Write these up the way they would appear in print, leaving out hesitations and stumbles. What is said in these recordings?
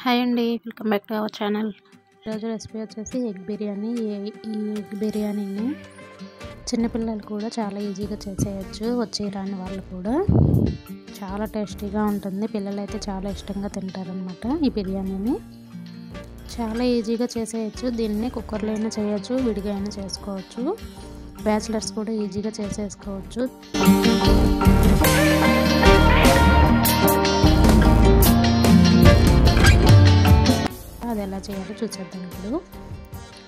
Hi అండి, welcome back to our channel. ఈరోజు recipe వచ్చేసి ఎగ్ బిర్యానీ. ఈ ఎగ్ బిర్యానీని చిన్నపిల్లలు కూడా చాలా ఈజీగా చేసేయచ్చు, వచ్చి రాని వాళ్ళు కూడా. చాలా టేస్టీగా ఉంటుంది, పిల్లలు అయితే చాలా ఇష్టంగా తింటారనమాట. ఈ బిర్యానీని చాలా ఈజీగా చేసేయచ్చు. దీన్ని కుక్కర్లో అయినా చేయొచ్చు, విడిగా అయినా చేసుకోవచ్చు. బ్యాచిలర్స్ కూడా ఈజీగా చేసేసుకోవచ్చు. అది ఎలా చేయాలో చూసేద్దాం.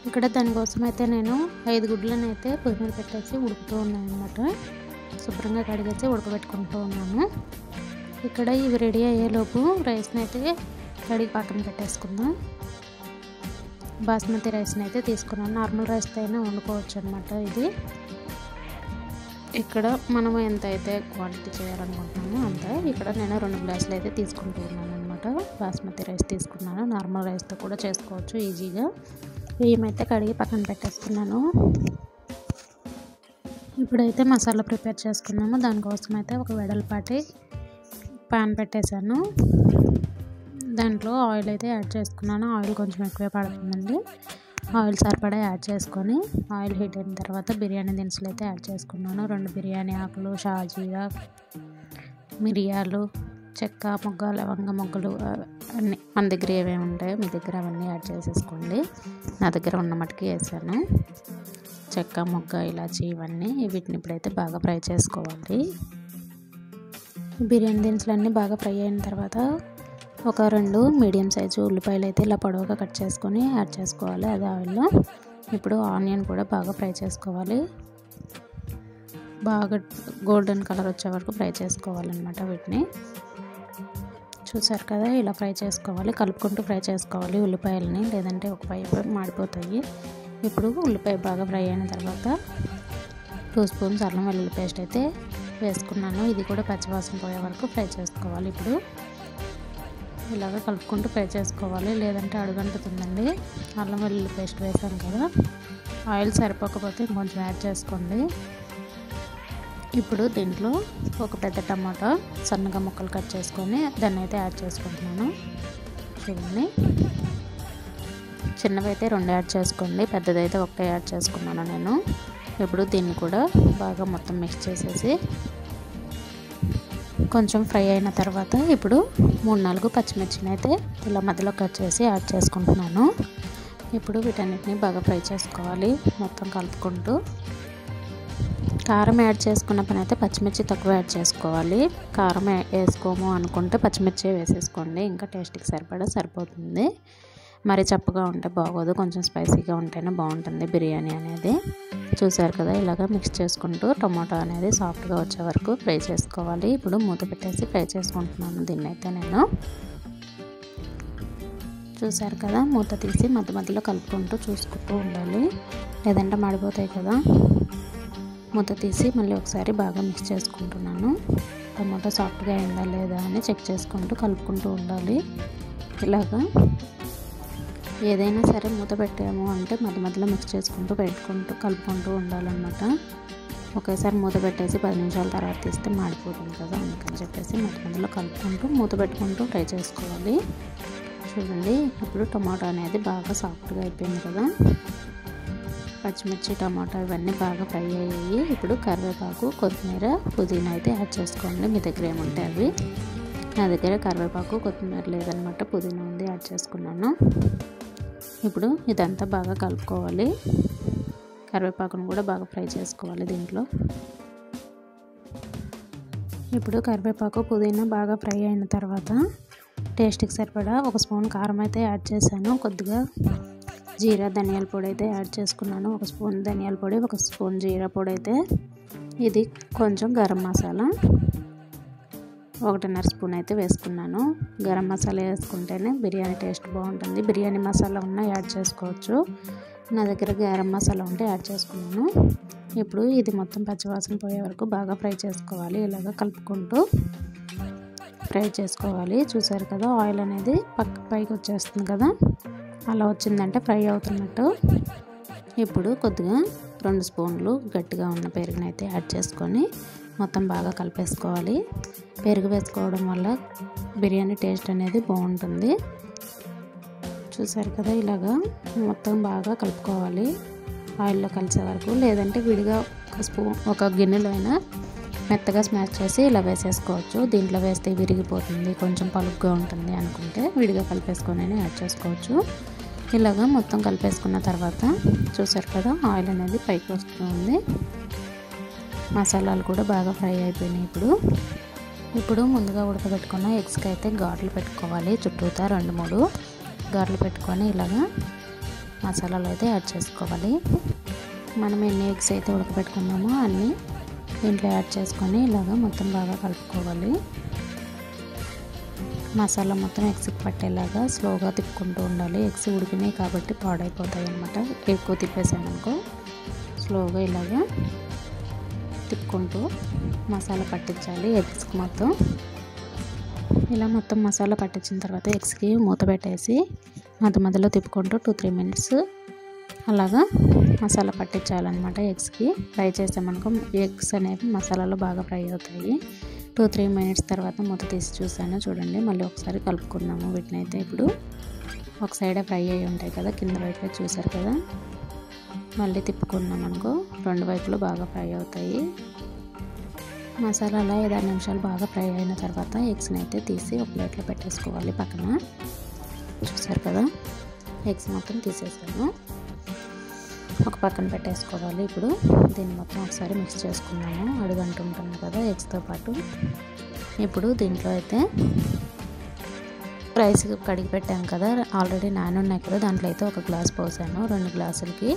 ఇక్కడ దానికోసం అయితే నేను 5 గుడ్లను అయితే పొయ్యి మీద పెట్టేసి ఉడుకుతూ ఉన్నాను అనమాట. శుభ్రంగా కడిగేసి ఉడకబెట్టుకుంటూ ఉన్నాను. ఇక్కడ ఇవి రెడీ అయ్యేలోపు రైస్ని అయితే కడిగి పక్కన పెట్టేసుకుందాం. బాస్మతి రైస్ని అయితే తీసుకున్నాను. నార్మల్ రైస్తో అయినా వండుకోవచ్చు అనమాట. ఇది ఇక్కడ మనం ఎంత అయితే క్వాంటిటీ చేయాలనుకుంటున్నామో అంత. ఇక్కడ నేను 2 గ్లాసులు అయితే తీసుకుంటూ ఉన్నాను అనమాట. బాస్మతి రైస్ తీసుకున్నాను. నార్మల్ రైస్తో కూడా చేసుకోవచ్చు ఈజీగా. ఏమైతే కడిగి పక్కన పెట్టేసుకున్నాను. ఇప్పుడైతే మసాలా ప్రిపేర్ చేసుకున్నాము. దానికోసం అయితే ఒక వెడల్పాటి పాన్ పెట్టేశాను. దాంట్లో ఆయిల్ అయితే యాడ్ చేసుకున్నాను. ఆయిల్ కొంచెం ఎక్కువే పడుతుందండి. ఆయిల్ సరిపడా యాడ్ చేసుకొని ఆయిల్ హీట్ అయిన తర్వాత బిర్యానీ దినుసులు అయితే యాడ్ చేసుకున్నాను. 2 బిర్యానీ ఆకులు, షాజీరా, మిరియాలు, చెక్క, మొగ్గ, లవంగ మొగ్గలు అన్నీ మన దగ్గర ఏమేమి ఉంటాయో మీ దగ్గర అవన్నీ యాడ్ చేసేసుకోండి. నా దగ్గర ఉన్న మట్టుకి వేసాను. చెక్క, మొగ్గ, ఇలాచి ఇవన్నీ. వీటిని ఇప్పుడైతే బాగా ఫ్రై చేసుకోవాలి. బిర్యానీ దినుసులు అన్నీ బాగా ఫ్రై అయిన తర్వాత ఒక 2 మీడియం సైజు ఉల్లిపాయలు అయితే ఇలా పొడవుగా కట్ చేసుకొని యాడ్ చేసుకోవాలి అదే ఆయిల్లో. ఇప్పుడు ఆనియన్ కూడా బాగా ఫ్రై చేసుకోవాలి. బాగా గోల్డెన్ కలర్ వచ్చే వరకు ఫ్రై చేసుకోవాలన్నమాట. వీటిని చూసారు కదా, ఇలా ఫ్రై చేసుకోవాలి. కలుపుకుంటూ ఫ్రై చేసుకోవాలి ఉల్లిపాయలని, లేదంటే ఒక వైపు మాడిపోతాయి. ఇప్పుడు ఉల్లిపాయ బాగా ఫ్రై అయిన తర్వాత 2 స్పూన్స్ అల్లం వెల్లుల్లి పేస్ట్ అయితే వేసుకున్నాను. ఇది కూడా పచ్చివాసన పోయే వరకు ఫ్రై చేసుకోవాలి. ఇప్పుడు ఇలాగ కలుపుకుంటూ ఫ్రై చేసుకోవాలి, లేదంటే అడుగంటుతుందండి. అల్లం వెల్లుల్లి పేస్ట్ వేసాం కదా. ఆయిల్ సరిపోకపోతే ఇంకొంచెం యాడ్ చేసుకోండి. ఇప్పుడు దీంట్లో ఒక పెద్ద టమాటా సన్నగా ముక్కలు కట్ చేసుకొని దాన్ని అయితే యాడ్ చేసుకుంటున్నాను. చూడండి, చిన్నవైతే 2 యాడ్ చేసుకోండి, పెద్దదైతే 1 యాడ్ చేసుకున్నాను నేను. ఇప్పుడు దీన్ని కూడా బాగా మొత్తం మిక్స్ చేసేసి కొంచెం ఫ్రై అయిన తర్వాత ఇప్పుడు 3-4 పచ్చిమిర్చిని అయితే ఇలా మధ్యలో కట్ చేసి యాడ్ చేసుకుంటున్నాను. ఇప్పుడు వీటన్నిటిని బాగా ఫ్రై చేసుకోవాలి మొత్తం కలుపుకుంటూ. కారం యాడ్ చేసుకున్న పని అయితే పచ్చిమిర్చి తక్కువ యాడ్ చేసుకోవాలి. కారం వేసుకోము అనుకుంటే పచ్చిమిర్చి వేసేసుకోండి, ఇంకా టేస్ట్కి సరిపడా సరిపోతుంది. మరి చప్పగా ఉంటే బాగోదు, కొంచెం స్పైసీగా ఉంటేనే బాగుంటుంది బిర్యానీ అనేది. చూసారు కదా, ఇలాగ మిక్స్ చేసుకుంటూ టమాటో అనేది సాఫ్ట్గా వచ్చే వరకు ఫ్రై చేసుకోవాలి. ఇప్పుడు మూత పెట్టేసి ఫ్రై చేసుకుంటున్నాను దీన్ని అయితే నేను. చూసారు కదా, మూత తీసి మధ్య మధ్యలో కలుపుకుంటూ చూసుకుంటూ ఉండాలి, లేదంటే మాడిపోతాయి కదా. మూత తీసి మళ్ళీ ఒకసారి బాగా మిక్స్ చేసుకుంటున్నాను. టమాటో సాఫ్ట్గా అయిందా లేదా అని చెక్ చేసుకుంటూ కలుపుకుంటూ ఉండాలి. ఇలాగా ఏదైనా సరే మూత పెట్టాము అంటే మధ్య మధ్యలో మిక్స్ చేసుకుంటూ కలుపుకుంటూ ఉండాలన్నమాట. ఒకేసారి మూత పెట్టేసి 10 నిమిషాల తర్వాత తీస్తే మాడిపోతుంది కదా, అందుకని చెప్పేసి మధ్య మధ్యలో కలుపుకుంటూ మూత పెట్టుకుంటూ ఫ్రై చేసుకోవాలి. చూడండి, ఇప్పుడు టమాటో అనేది బాగా సాఫ్ట్గా అయిపోయింది కదా. పచ్చిమిర్చి, టమాటా ఇవన్నీ బాగా ఫ్రై అయ్యాయి. ఇప్పుడు కరివేపాకు, కొత్తిమీర, పుదీనా అయితే యాడ్ చేసుకోండి, మీ దగ్గర ఏముంటే అవి. నా దగ్గర కరివేపాకు, కొత్తిమీర లేదనమాట, పుదీనా ఉంది, యాడ్ చేసుకున్నాను. ఇప్పుడు ఇదంతా బాగా కలుపుకోవాలి. కరివేపాకును కూడా బాగా ఫ్రై చేసుకోవాలి దీంట్లో. ఇప్పుడు కరివేపాకు, పుదీనా బాగా ఫ్రై అయిన తర్వాత టేస్ట్కి సరిపడా 1 స్పూన్ కారం అయితే యాడ్ చేశాను. కొద్దిగా జీరా, ధనియాల పొడి అయితే యాడ్ చేసుకున్నాను. 1 స్పూన్ ధనియాల పొడి, 1 స్పూన్ జీరా పొడి అయితే. ఇది కొంచెం గరం మసాలా 1.5 స్పూన్ అయితే వేసుకున్నాను. గరం మసాలా వేసుకుంటేనే బిర్యానీ టేస్ట్ బాగుంటుంది. బిర్యానీ మసాలా ఉన్నా యాడ్ చేసుకోవచ్చు. నా దగ్గర గరం మసాలా ఉంటే యాడ్ చేసుకున్నాను. ఇప్పుడు ఇది మొత్తం పచ్చివాసన పోయే వరకు బాగా ఫ్రై చేసుకోవాలి. ఇలాగ కలుపుకుంటూ ఫ్రై చేసుకోవాలి. చూసారు కదా, ఆయిల్ అనేది పైకి వచ్చేస్తుంది కదా, అలా వచ్చిందంటే ఫ్రై అవుతున్నట్టు. ఇప్పుడు కొద్దిగా 2 స్పూన్లు గట్టిగా ఉన్న పెరుగుని అయితే యాడ్ చేసుకొని మొత్తం బాగా కలిపేసుకోవాలి. పెరుగు వేసుకోవడం వల్ల బిర్యానీ టేస్ట్ అనేది బాగుంటుంది. చూసారు కదా, ఇలాగా మొత్తం బాగా కలుపుకోవాలి ఆయిల్లో కలిసే వరకు. లేదంటే విడిగా ఒక గిన్నెలో అయినా మెత్తగా స్మాష్ చేసి ఇలా వేసేసుకోవచ్చు. దీంట్లో వేస్తే విరిగిపోతుంది, కొంచెం పలుగ్గా ఉంటుంది అనుకుంటే విడిగా కలిపేసుకొని యాడ్ చేసుకోవచ్చు. ఇలాగా మొత్తం కలిపేసుకున్న తర్వాత చూసారు కదా, ఆయిల్ అనేది పైకి వస్తుంది. మసాలాలు కూడా బాగా ఫ్రై అయిపోయినాయి. ఇప్పుడు ముందుగా ఉడకబెట్టుకున్న ఎగ్స్కి అయితే ఘాట్లు పెట్టుకోవాలి. చుట్టూతా 2-3 ఘాట్లు పెట్టుకొని ఇలాగా మసాలాలు అయితే యాడ్ చేసుకోవాలి. మనం ఎన్ని ఎగ్స్ అయితే ఉడకబెట్టుకున్నామో అన్నీ దీంట్లో యాడ్ చేసుకొని ఇలాగా మొత్తం బాగా కలుపుకోవాలి. మసాలా మొత్తం ఎగ్స్కి పట్టేలాగా స్లోగా తిప్పుకుంటూ ఉండాలి. ఎగ్స్ ఉడికినాయి కాబట్టి పాడైపోతాయి అన్నమాట. ఎక్కువ తిప్పేసామనుకో స్లోగా ఇలాగా తిప్పుకుంటూ మసాలా పట్టించాలి ఎగ్స్కి మొత్తం. ఇలా మొత్తం మసాలా పట్టించిన తర్వాత ఎగ్స్కి మూత పెట్టేసి మధ్యలో తిప్పుకుంటూ 2-3 మినిట్స్ అలాగా మసాలా పట్టించాలన్నమాట. ఎగ్స్కి ఫ్రై చేసామనుకో ఎగ్స్ అనేవి మసాలాలో బాగా ఫ్రై అవుతాయి. 2-3 మినిట్స్ తర్వాత మూత తీసి చూసాను. చూడండి, మళ్ళీ ఒకసారి కలుపుకున్నాము వీటిని అయితే. ఇప్పుడు ఒక సైడే ఫ్రై అయ్యి ఉంటాయి కదా, కింద వైపే చూసారు కదా, మళ్ళీ తిప్పుకున్నాం అనుకో 2 వైపులు బాగా ఫ్రై అవుతాయి. మసాలా అలా 5-6 నిమిషాలు బాగా ఫ్రై అయిన తర్వాత ఎగ్స్ని అయితే తీసి ఒక ప్లేట్లో పెట్టేసుకోవాలి పక్కన. చూసారు కదా, ఎగ్స్ మొత్తం తీసేసాను, ఒక పక్కన పెట్టేసుకోవాలి. ఇప్పుడు దీన్ని మొత్తం ఒకసారి మిక్స్ చేసుకున్నాము. అడుగంటుంటుంది కదా ఎగ్స్తో పాటు. ఇప్పుడు దీంట్లో అయితే రైస్ కడిగి పెట్టాను కదా, ఆల్రెడీ నానున్నాయి కదా, దాంట్లో అయితే 1 గ్లాస్ పోసాను. 2 గ్లాసులకి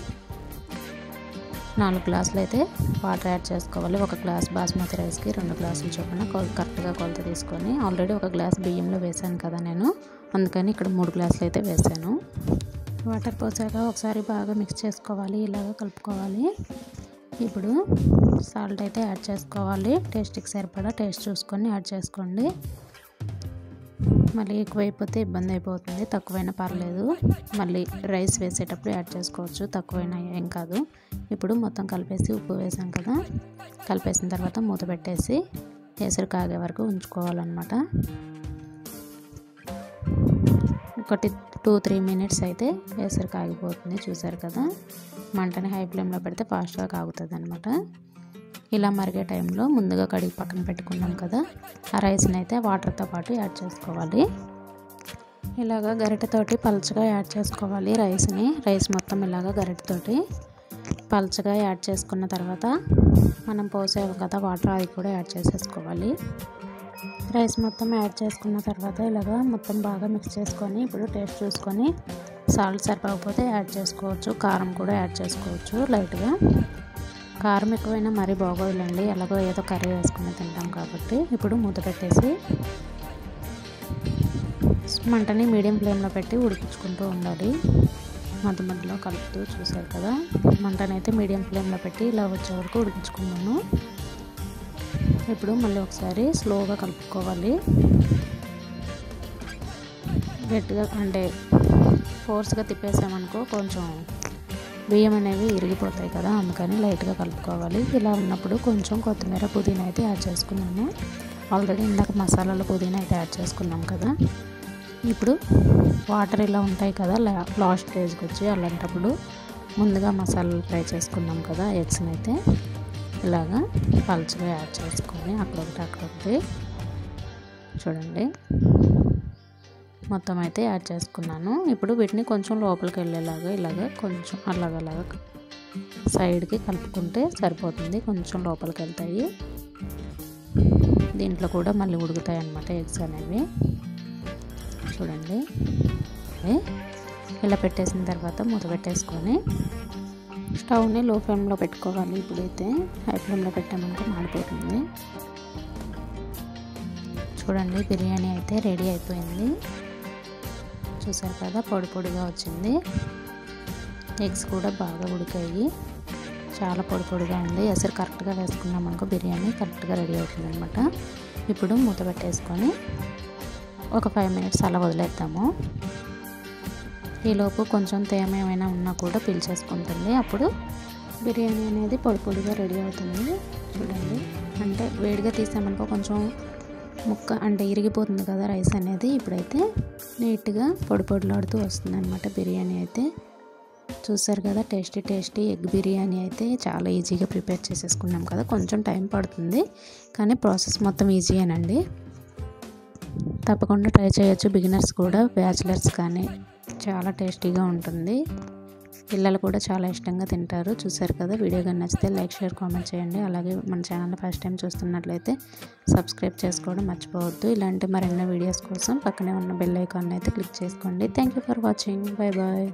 4 గ్లాసులు అయితే వాటర్ యాడ్ చేసుకోవాలి. 1 గ్లాస్ బాస్మతి రైస్కి 2 గ్లాసులు చొప్పున కరెక్ట్గా కొలత తీసుకొని, ఆల్రెడీ 1 గ్లాస్ బియ్యంలో వేసాను కదా నేను, అందుకని ఇక్కడ 3 గ్లాసులు అయితే వేసాను. వాటర్ పోసాక ఒకసారి బాగా మిక్స్ చేసుకోవాలి, ఇలాగ కలుపుకోవాలి. ఇప్పుడు సాల్ట్ అయితే యాడ్ చేసుకోవాలి. టేస్ట్కి సరిపడా టేస్ట్ చూసుకొని యాడ్ చేసుకోండి. మళ్ళీ ఎక్కువైపోతే ఇబ్బంది అయిపోతుంది, తక్కువైనా పర్లేదు. మళ్ళీ రైస్ వేసేటప్పుడు యాడ్ చేసుకోవచ్చు, తక్కువైనా ఏం కాదు. ఇప్పుడు మొత్తం కలిపేసి ఉప్పు వేసాం కదా, కలిపేసిన తర్వాత మూత పెట్టేసి ఎసరు కాగే వరకు ఉంచుకోవాలన్నమాట. ఒకటి 2-3 మినిట్స్ అయితే ఎసరు కాగిపోతుంది. చూసారు కదా, మంటని హై ఫ్లేమ్లో పెడితే ఫాస్ట్గా కాగుతుంది అనమాట. ఇలా మరిగే టైంలో ముందుగా కడిగి పక్కన పెట్టుకున్నాం కదా, ఆ రైస్ని అయితే వాటర్తో పాటు యాడ్ చేసుకోవాలి. ఇలాగా గరిటెతోటి పల్చగా యాడ్ చేసుకోవాలి రైస్ని. రైస్ మొత్తం ఇలాగా గరిటెతోటి పల్చగా యాడ్ చేసుకున్న తర్వాత మనం పోసాము కదా వాటర్, అది కూడా యాడ్ చేసేసుకోవాలి. రైస్ మొత్తం యాడ్ చేసుకున్న తర్వాత ఇలాగా మొత్తం బాగా మిక్స్ చేసుకొని ఇప్పుడు టేస్ట్ చూసుకొని సాల్ట్ సరిపోకపోతే యాడ్ చేసుకోవచ్చు. కారం కూడా యాడ్ చేసుకోవచ్చు లైట్గా. కారం ఎక్కువైనా మరీ బాగోదులేండి, ఎలాగో ఏదో కర్రీ వేసుకుని తింటాం కాబట్టి. ఇప్పుడు మూత పెట్టేసి మంటని మీడియం ఫ్లేమ్లో పెట్టి ఉడికించుకుంటూ ఉండాలి. మధ్యలో కలుపుతూ. చూసారు కదా, మంటనైతే మీడియం ఫ్లేమ్లో పెట్టి ఇలా వచ్చే వరకు ఉడికించుకున్నాను. ఇప్పుడు మళ్ళీ ఒకసారి స్లోగా కలుపుకోవాలి. గట్టిగా అంటే ఫోర్స్గా తిప్పేసామనుకో కొంచెం బియ్యం అనేవి ఇరిగిపోతాయి కదా, అందుకని లైట్గా కలుపుకోవాలి. ఇలా ఉన్నప్పుడు కొంచెం కొత్తిమీర పుదీనా అయితే యాడ్ చేసుకున్నాను. ఆల్రెడీ ఇందాక మసాలాలో పుదీనా అయితే యాడ్ చేసుకున్నాం కదా. ఇప్పుడు వాటర్ ఇలా ఉంటాయి కదా లాస్ట్ స్టేజ్కి వచ్చి, అలాంటప్పుడు ముందుగా మసాలాలు ఫ్రై చేసుకున్నాం కదా ఎగ్స్ని అయితే ఇలాగా పల్చగా యాడ్ చేసుకొని అక్కడొకటి చూడండి మొత్తం అయితే యాడ్ చేసుకున్నాను. ఇప్పుడు వీటిని కొంచెం లోపలికి వెళ్ళేలాగా ఇలాగా కొంచెం అలాగ సైడ్కి కలుపుకుంటే సరిపోతుంది. కొంచెం లోపలికి వెళ్తాయి, దీంట్లో కూడా మళ్ళీ ఉడుకుతాయి అన్నమాట ఎగ్స్ అనేవి. చూడండి, ఇలా పెట్టేసిన తర్వాత మూత పెట్టేసుకొని స్టవ్ని లో ఫ్లేమ్లో పెట్టుకోవాలి. ఇప్పుడైతే హై ఫ్లేమ్లో పెట్టామనుకో మాడిపోతుంది. చూడండి, బిర్యానీ అయితే రెడీ అయిపోయింది. చూసారు కదా, పొడి పొడిగా వచ్చింది. ఎగ్స్ కూడా బాగా ఉడికాయి, చాలా పొడి పొడిగా ఉంది. ఎసరు కరెక్ట్గా వేసుకున్నాం అనుకో బిర్యానీ కరెక్ట్గా రెడీ అవుతుంది అనమాట. ఇప్పుడు మూత పెట్టేసుకొని ఒక 5 మినిట్స్ అలా వదిలేద్దాము. ఈలోపు కొంచెం తేమ ఏమైనా ఉన్నా కూడా పీల్చేసుకుంటుంది. అప్పుడు బిర్యానీ అనేది పొడి పొడిగా రెడీ అవుతుంది. చూడండి, అంటే వేడిగా తీసామనుకో కొంచెం ముక్క అంటే ఇరిగిపోతుంది కదా రైస్ అనేది. ఇప్పుడైతే నీట్గా పొడి పొడిలాడుతూ వస్తుంది అనమాట బిర్యానీ అయితే. చూసారు కదా టేస్టీ ఎగ్ బిర్యానీ అయితే చాలా ఈజీగా ప్రిపేర్ చేసేసుకున్నాం కదా. కొంచెం టైం పడుతుంది కానీ ప్రాసెస్ మొత్తం ఈజీయేనండి. తప్పకుండా ట్రై చేయొచ్చు బిగినర్స్ కూడా, బ్యాచిలర్స్ కానీ. చాలా టేస్టీగా ఉంటుంది, పిల్లలు కూడా చాలా ఇష్టంగా తింటారు. చూసారు కదా, వీడియో కానీ నచ్చితే లైక్, షేర్, కామెంట్ చేయండి. అలాగే మన ఛానల్ ఫస్ట్ టైం చూస్తున్నట్లయితే సబ్స్క్రైబ్ చేసుకోవడం మర్చిపోవద్దు. ఇలాంటి మరెన్నో వీడియోస్ కోసం పక్కనే ఉన్న బెల్ ఐకాన్ అయితే క్లిక్ చేసుకోండి. Thank you for watching. Bye bye.